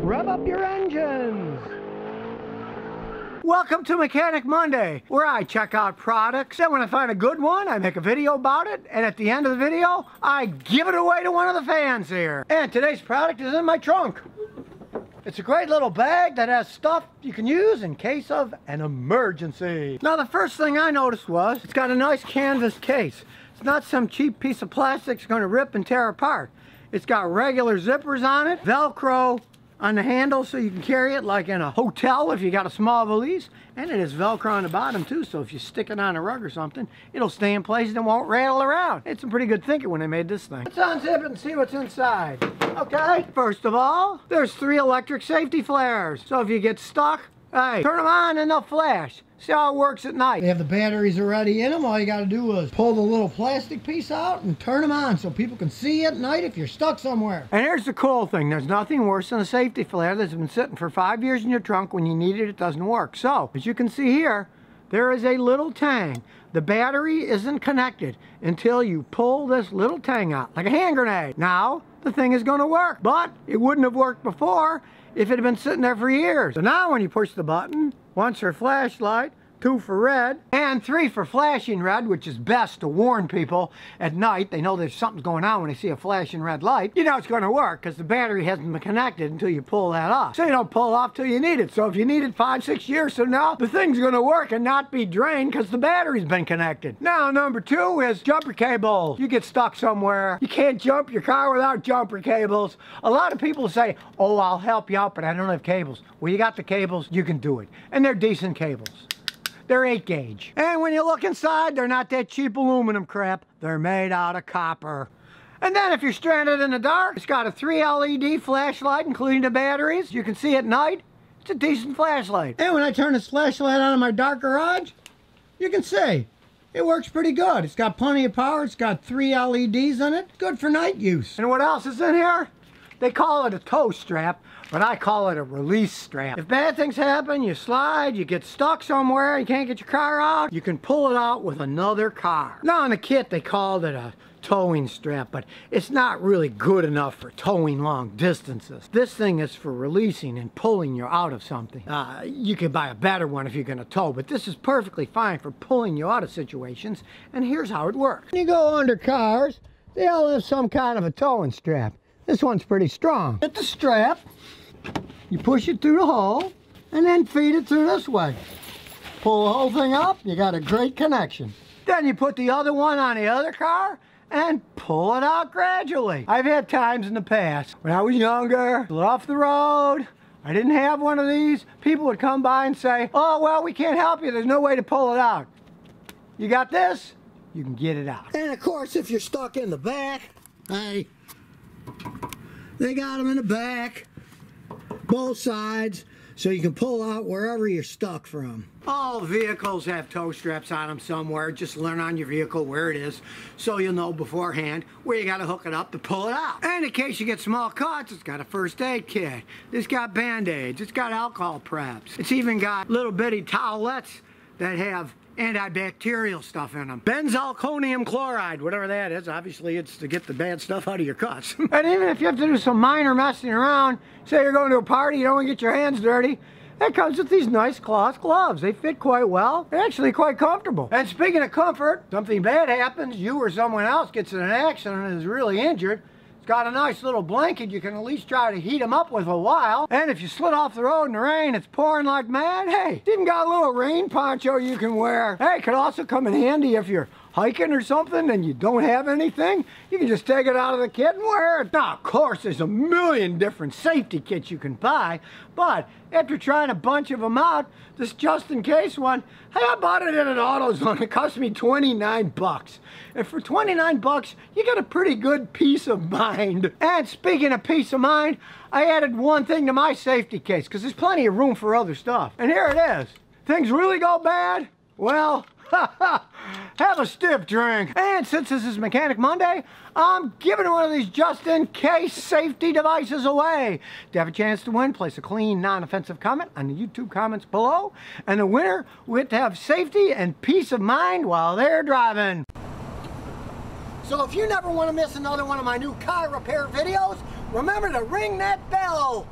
rev up your engines. Welcome to Mechanic Monday, where I check out products. Then when I find a good one, I make a video about it, and at the end of the video, I give it away to one of the fans here. And today's product is in my trunk. It's a great little bag that has stuff you can use in case of an emergency. Now the first thing I noticed was, it's got a nice canvas case. It's not some cheap piece of plastic that's going to rip and tear apart. It's got regular zippers on it, Velcro on the handle so you can carry it like in a hotel if you got a small valise, and it is Velcro on the bottom too, so if you stick it on a rug or something, it'll stay in place and it won't rattle around. It's some pretty good thinking when they made this thing. Let's unzip it and see what's inside. Okay, first of all, there's 3 electric safety flares, so if you get stuck, hey, turn them on and they'll flash. See how it works at night. They have the batteries already in them. All you got to do is pull the little plastic piece out and turn them on so people can see at night if you're stuck somewhere. And here's the cool thing. There's nothing worse than a safety flare that's been sitting for 5 years in your trunk. When you need it, it doesn't work. So, as you can see here, there is a little tang. The battery isn't connected until you pull this little tang out, like a hand grenade. Now, the thing is going to work, but it wouldn't have worked before if it had been sitting there for years. So now when you push the button, 1 for flashlight, 2 for red, and 3 for flashing red, which is best to warn people at night. They know there's something's going on when they see a flashing red light. You know it's going to work because the battery hasn't been connected until you pull that off. So you don't pull it off till you need it. So if you need it 5, 6 years from now, the thing's going to work and not be drained because the battery's been connected. Now number 2 is jumper cables. You get stuck somewhere. You can't jump your car without jumper cables. A lot of people say, oh, I'll help you out, but I don't have cables. Well, you got the cables, you can do it. And they're decent cables. They're 8 gauge. And when you look inside, they're not that cheap aluminum crap. They're made out of copper. And then if you're stranded in the dark, it's got a 3 LED flashlight, including the batteries. You can see at night. It's a decent flashlight. And when I turn this flashlight on in my dark garage, you can see it works pretty good. It's got plenty of power. It's got 3 LEDs in it. Good for night use. And what else is in here? They call it a tow strap, but I call it a release strap. If bad things happen, you slide, you get stuck somewhere, you can't get your car out, you can pull it out with another car. Now in the kit they called it a towing strap, but it's not really good enough for towing long distances. This thing is for releasing and pulling you out of something. You can buy a better one if you're gonna tow, but this is perfectly fine for pulling you out of situations, and here's how it works. When you go under cars, they all have some kind of a towing strap. This one's pretty strong. Get the strap, you push it through the hole, and then feed it through this way. Pull the whole thing up, you got a great connection. Then you put the other one on the other car, and pull it out gradually. I've had times in the past, when I was younger, off the road, I didn't have one of these, people would come by and say, oh, well, we can't help you, there's no way to pull it out. You got this, you can get it out. And of course, if you're stuck in the back, hey, they got them in the back, both sides, so you can pull out wherever you're stuck from. All vehicles have tow straps on them somewhere. Just learn on your vehicle where it is so you'll know beforehand where you got to hook it up to pull it out. And in case you get small cuts, it's got a first aid kit. It's got band-aids. It's got alcohol preps. It's even got little bitty towelettes that have antibacterial stuff in them. Benzalkonium chloride, whatever that is. Obviously it's to get the bad stuff out of your cuts. And even if you have to do some minor messing around, say you're going to a party, you don't want to get your hands dirty, that comes with these nice cloth gloves. They fit quite well. They're actually quite comfortable. And speaking of comfort, something bad happens, you or someone else gets in an accident and is really injured, got a nice little blanket you can at least try to heat them up with a while. And if you slid off the road in the rain, it's pouring like mad, hey, even got a little rain poncho you can wear. Hey, it could also come in handy if you're hiking or something and you don't have anything. You can just take it out of the kit and wear it. Now, of course, there's a million different safety kits you can buy, but after trying a bunch of them out, this just-in-case one, hey, I bought it at an AutoZone. It cost me 29 bucks. And for 29 bucks, you get a pretty good peace of mind. And speaking of peace of mind, I added one thing to my safety case, because there's plenty of room for other stuff. And here it is. Things really go bad? Well, have a stiff drink. And since this is Mechanic Monday, I'm giving one of these just-in-case safety devices away. To have a chance to win, place a clean, non-offensive comment on the YouTube comments below, and the winner will get to have safety and peace of mind while they're driving. So if you never want to miss another one of my new car repair videos, remember to ring that bell.